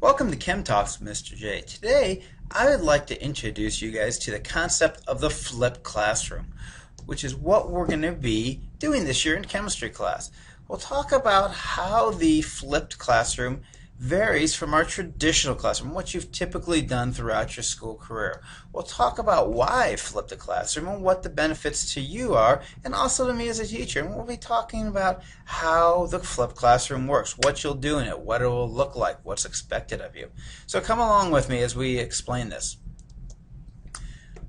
Welcome to Chem Talks with Mr. J. Today, I would like to introduce you guys to the concept of the flipped classroom, which is what we're going to be doing this year in chemistry class. We'll talk about how the flipped classroom varies from our traditional classroom, what you've typically done throughout your school career. We'll talk about why flip the classroom and what the benefits to you are, and also to me as a teacher. And we'll be talking about how the flipped classroom works, what you'll do in it, what it will look like, what's expected of you. So come along with me as we explain this.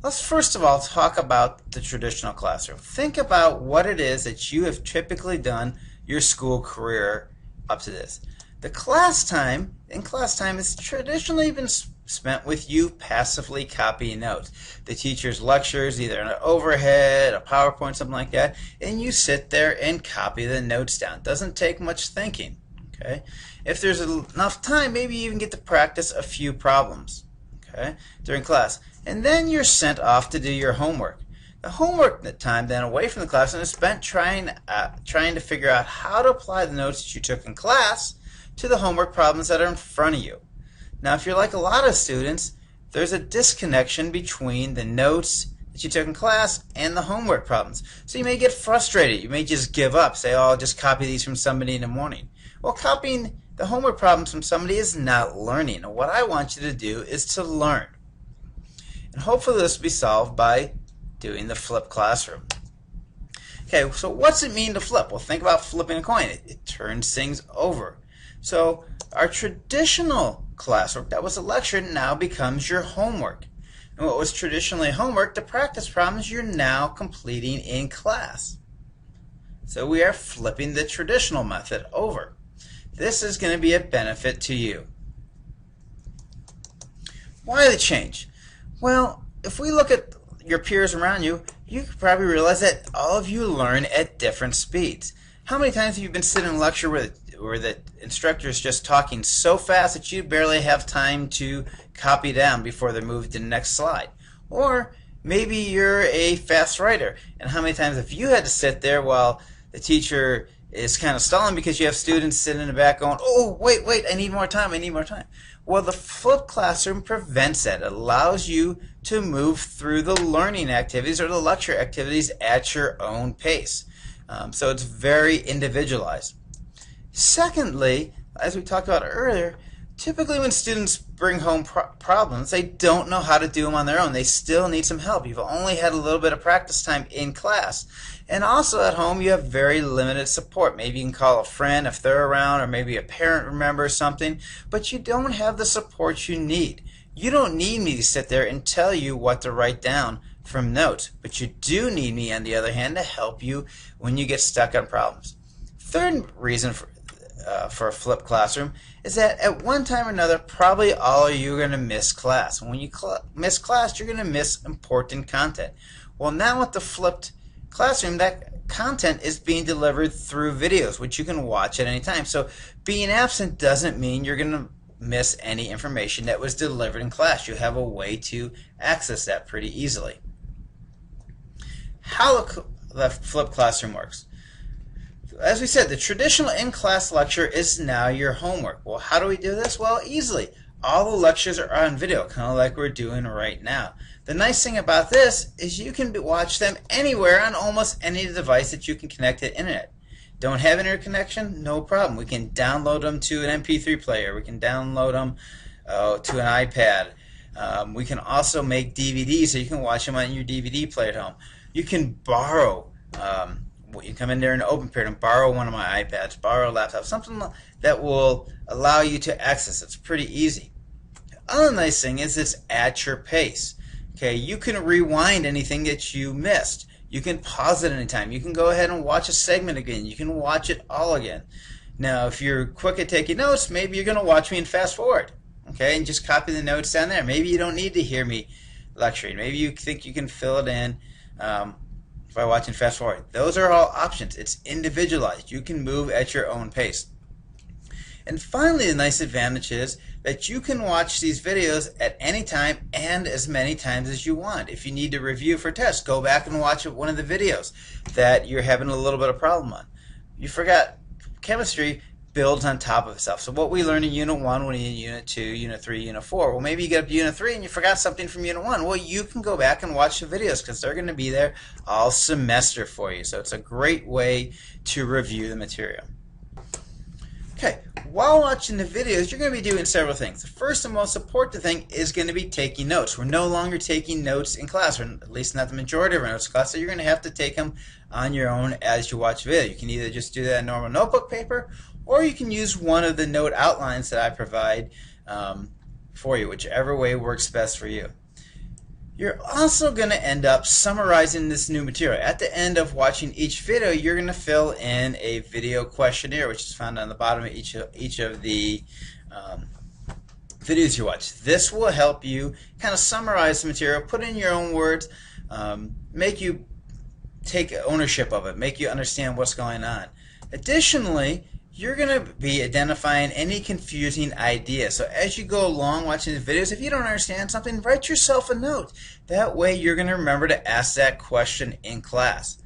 Let's first of all talk about the traditional classroom. Think about what it is that you have typically done your school career up to this. The class time has traditionally been spent with you passively copying notes. The teacher's lectures, either an overhead, a PowerPoint, something like that, and you sit there and copy the notes down. It doesn't take much thinking. Okay? If there's enough time, maybe you even get to practice a few problems, okay, during class. And then you're sent off to do your homework. The homework time then away from the classroom is spent trying to figure out how to apply the notes that you took in class to the homework problems that are in front of you. Now, if you're like a lot of students, there's a disconnection between the notes that you took in class and the homework problems. So you may get frustrated. You may just give up, say, oh, I'll just copy these from somebody in the morning. Well, copying the homework problems from somebody is not learning. And what I want you to do is to learn. And hopefully this will be solved by doing the flipped classroom. Okay, so what's it mean to flip? Well, think about flipping a coin. It turns things over. So our traditional classwork that was a lecture now becomes your homework. And what was traditionally homework, the practice problems you're now completing in class. So we are flipping the traditional method over. This is going to be a benefit to you. Why the change? Well, if we look at your peers around you, you could probably realize that all of you learn at different speeds. How many times have you been sitting in a lecture where the instructor is just talking so fast that you barely have time to copy down before they move to the next slide? Or maybe you're a fast writer, and how many times have you had to sit there while the teacher is kind of stalling because you have students sitting in the back going, oh, wait, I need more time, I need more time. Well, the flipped classroom prevents that. It allows you to move through the learning activities or the lecture activities at your own pace. So it's very individualized. Secondly, as we talked about earlier, typically when students bring home problems, they don't know how to do them on their own. They still need some help. You've only had a little bit of practice time in class. And also at home, you have very limited support. Maybe you can call a friend if they're around, or maybe a parent remembers something, but you don't have the support you need. You don't need me to sit there and tell you what to write down from notes, but you do need me, on the other hand, to help you when you get stuck on problems. Third reason for a flipped classroom is that at one time or another, probably all of you are going to miss class. When you miss class, you're going to miss important content. Well, now with the flipped classroom, that content is being delivered through videos, which you can watch at any time. So being absent doesn't mean you're going to miss any information that was delivered in class. You have a way to access that pretty easily. How the flipped classroom works. As we said, the traditional in-class lecture is now your homework. Well, how do we do this? Well, easily. All the lectures are on video, kind of like we're doing right now. The nice thing about this is you can watch them anywhere on almost any device that you can connect to the internet. Don't have internet connection? No problem. We can download them to an MP3 player. We can download them to an iPad. We can also make DVDs so you can watch them on your DVD player at home. You can borrow. You come in there in an open period and borrow one of my iPads, borrow a laptop, something that will allow you to access. It's pretty easy. The other nice thing is it's at your pace. Okay, you can rewind anything that you missed. You can pause it anytime. You can go ahead and watch a segment again. You can watch it all again. Now, if you're quick at taking notes, maybe you're going to watch me and fast forward. Okay, and just copy the notes down there. Maybe you don't need to hear me lecturing. Maybe you think you can fill it in by watching fast forward. Those are all options. It's individualized. You can move at your own pace. And finally, the nice advantage is that you can watch these videos at any time and as many times as you want. If you need to review for tests, go back and watch one of the videos that you're having a little bit of problem on. You forgot chemistry, builds on top of itself. So what we learned in Unit 1, we need Unit 2, Unit 3, Unit 4. Well, maybe you get up to Unit 3 and you forgot something from Unit 1. Well, you can go back and watch the videos because they're going to be there all semester for you. So it's a great way to review the material. Okay, while watching the videos, you're going to be doing several things. The first and most important thing is going to be taking notes. We're no longer taking notes in class, or at least not the majority of our notes in class, so you're going to have to take them on your own as you watch the video. You can either just do that in normal notebook paper, or you can use one of the note outlines that I provide for you, whichever way works best for you. You're also going to end up summarizing this new material. At the end of watching each video, you're going to fill in a video questionnaire, which is found on the bottom of each of the videos you watch. This will help you kind of summarize the material, put in your own words, make you take ownership of it, make you understand what's going on. Additionally, you're going to be identifying any confusing ideas. So as you go along watching the videos, if you don't understand something, write yourself a note. That way you're going to remember to ask that question in class.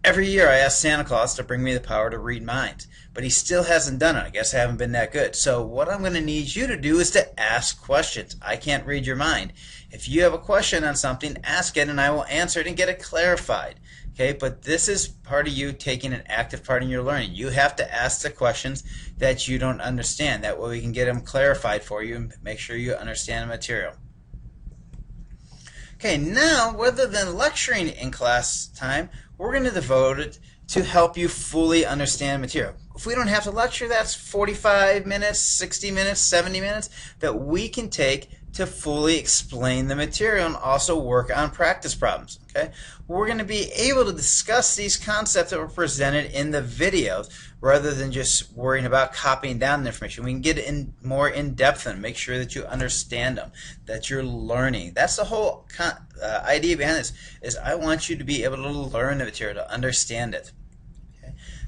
Every year I ask Santa Claus to bring me the power to read minds, but he still hasn't done it. I guess I haven't been that good. So what I'm going to need you to do is to ask questions. I can't read your mind. If you have a question on something, ask it and I will answer it and get it clarified. Okay, but this is part of you taking an active part in your learning. You have to ask the questions that you don't understand. That way we can get them clarified for you and make sure you understand the material. Okay, now rather than lecturing in class time, we're going to devote it to help you fully understand material. If we don't have to lecture, that's 45 minutes, 60 minutes, 70 minutes that we can take to fully explain the material and also work on practice problems. Okay, we're going to be able to discuss these concepts that were presented in the videos rather than just worrying about copying down the information. We can get more in depth and make sure that you understand them, that you're learning. That's the whole idea behind this. Is I want you to be able to learn the material, to understand it.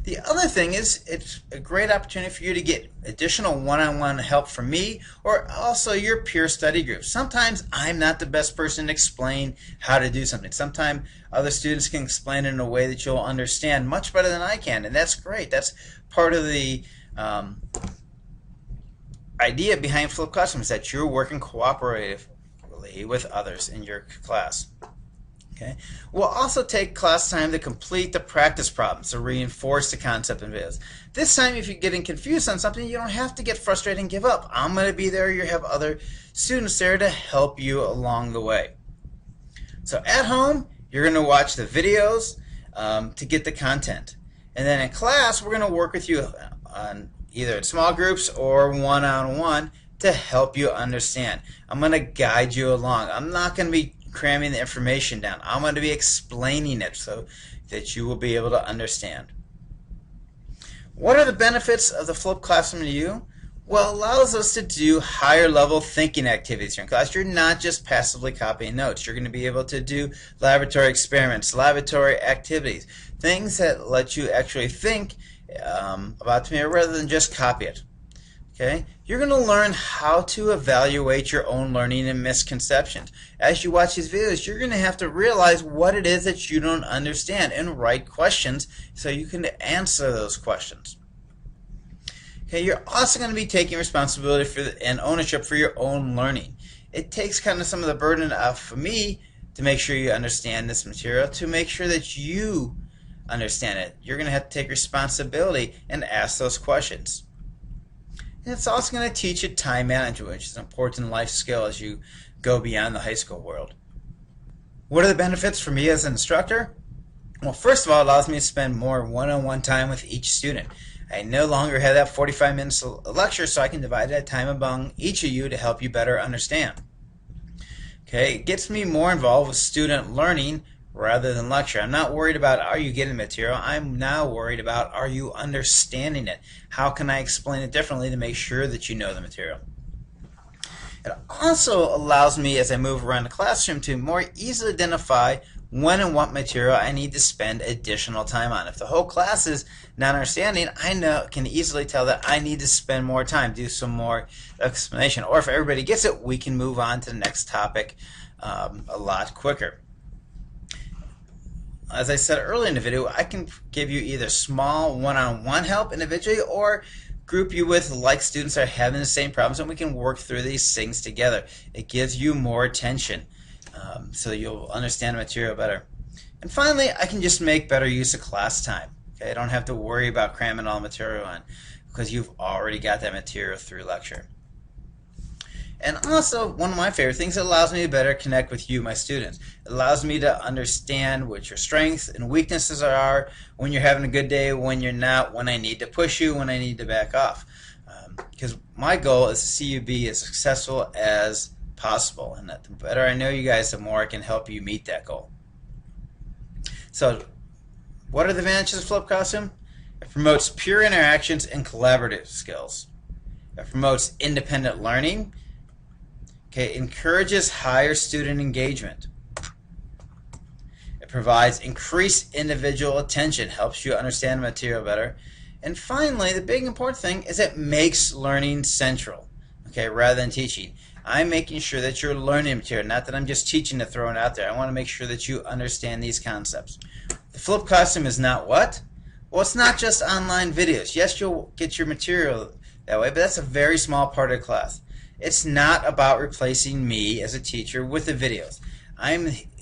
The other thing is it's a great opportunity for you to get additional one-on-one help from me or also your peer study group. Sometimes I'm not the best person to explain how to do something. Sometimes other students can explain it in a way that you'll understand much better than I can, and that's great. That's part of the idea behind Flipped Classroom, is that you're working cooperatively with others in your class. Okay. We'll also take class time to complete the practice problems to reinforce the concept in videos. This time, if you're getting confused on something, you don't have to get frustrated and give up. I'm going to be there. You have other students there to help you along the way. So at home, you're going to watch the videos to get the content. And then in class, we're going to work with you on either in small groups or one-on-one to help you understand. I'm going to guide you along. I'm not going to be cramming the information down. I'm going to be explaining it so that you will be able to understand. What are the benefits of the Flipped Classroom to you? Well, it allows us to do higher level thinking activities here in class. You're not just passively copying notes. You're going to be able to do laboratory experiments, laboratory activities, things that let you actually think about the material rather than just copy it. Okay? You're going to learn how to evaluate your own learning and misconceptions. As you watch these videos, you're going to have to realize what it is that you don't understand and write questions so you can answer those questions. Okay, you're also going to be taking responsibility for and ownership for your own learning. It takes kind of some of the burden off of me to make sure you understand this material, to make sure that you understand it. You're going to have to take responsibility and ask those questions. And it's also going to teach you time management, which is an important life skill as you go beyond the high school world. What are the benefits for me as an instructor? Well, first of all, it allows me to spend more one-on-one time with each student. I no longer have that 45 minutes of lecture, so I can divide that time among each of you to help you better understand. Okay, it gets me more involved with student learning rather than lecture. I'm not worried about are you getting material. I'm now worried about are you understanding it. How can I explain it differently to make sure that you know the material. It also allows me as I move around the classroom to more easily identify when and what material I need to spend additional time on. If the whole class is not understanding, I can easily tell that I need to spend more time, do some more explanation. Or if everybody gets it, we can move on to the next topic a lot quicker. As I said earlier in the video, I can give you either small one-on-one help individually or group you with like students are having the same problems, and we can work through these things together. It gives you more attention, so you'll understand the material better. And finally, I can just make better use of class time. Okay, I don't have to worry about cramming all the material in because you've already got that material through lecture. And also, one of my favorite things, it allows me to better connect with you, my students. It allows me to understand what your strengths and weaknesses are, when you're having a good day, when you're not, when I need to push you, when I need to back off. Because my goal is to see you be as successful as possible. And that the better I know you guys, the more I can help you meet that goal. So, what are the advantages of flipped classroom? It promotes peer interactions and collaborative skills. It promotes independent learning. Okay, encourages higher student engagement. It provides increased individual attention, helps you understand the material better. And finally, the big important thing is it makes learning central, okay, rather than teaching. I'm making sure that you're learning material, not that I'm just teaching to throw it out there. I want to make sure that you understand these concepts. The flipped classroom is not what? Well, it's not just online videos. Yes, you'll get your material that way, but that's a very small part of the class. It's not about replacing me as a teacher with the videos.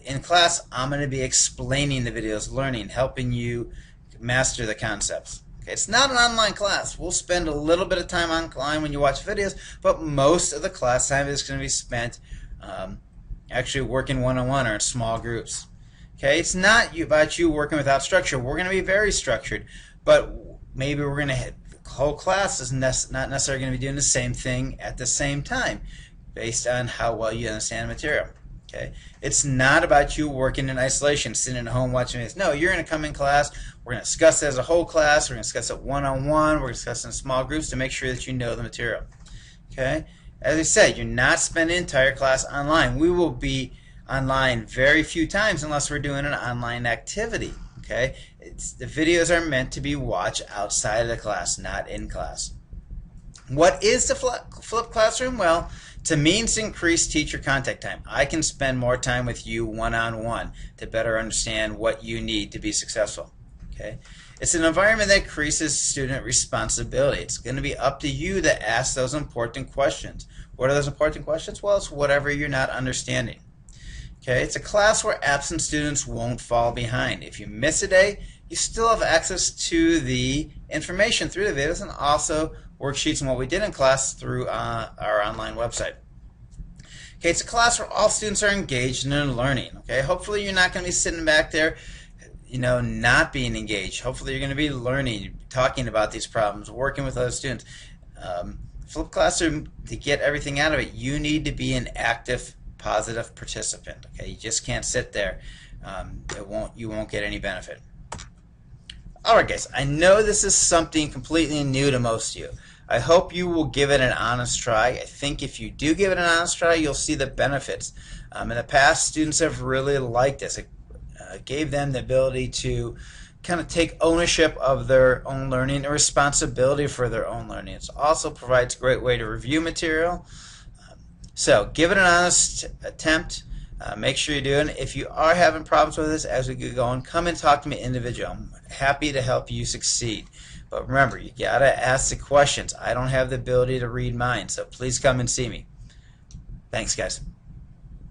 In class, I'm going to be explaining the videos, learning, helping you master the concepts. Okay, it's not an online class. We'll spend a little bit of time online when you watch videos, but most of the class time is going to be spent actually working one-on-one or in small groups. Okay, it's not about you working without structure. We're going to be very structured, but maybe we're going to the whole class is not necessarily going to be doing the same thing at the same time based on how well you understand the material. Okay, it's not about you working in isolation, sitting at home watching this. No, you're going to come in class. We're going to discuss it as a whole class. We're going to discuss it one-on-one. We're going to discuss it in small groups to make sure that you know the material. Okay, as I said, you're not spending the entire class online. We will be online very few times unless we're doing an online activity. Okay, the videos are meant to be watched outside of the class, not in class. What is the flipped classroom? Well, to means increased teacher contact time. I can spend more time with you one-on-one to better understand what you need to be successful. Okay, it's an environment that increases student responsibility. It's going to be up to you to ask those important questions. What are those important questions? Well, it's whatever you're not understanding. Okay, it's a class where absent students won't fall behind. If you miss a day, you still have access to the information through the videos and also worksheets and what we did in class through our online website. Okay, it's a class where all students are engaged in learning. Okay, hopefully you're not going to be sitting back there, not being engaged. Hopefully you're going to be learning, talking about these problems, working with other students. Flipped classroom, to get everything out of it, you need to be an active, positive participant. Okay, you just can't sit there. You won't get any benefit. Alright guys, I know this is something completely new to most of you. I hope you will give it an honest try. I think if you do give it an honest try, you'll see the benefits. In the past, students have really liked this. It gave them the ability to kind of take ownership of their own learning and responsibility for their own learning. It also provides a great way to review material. So give it an honest attempt. Make sure you do it. If you are having problems with this as we get going, come and talk to me individually. I'm happy to help you succeed. But remember, you got to ask the questions. I don't have the ability to read minds, so please come and see me. Thanks, guys.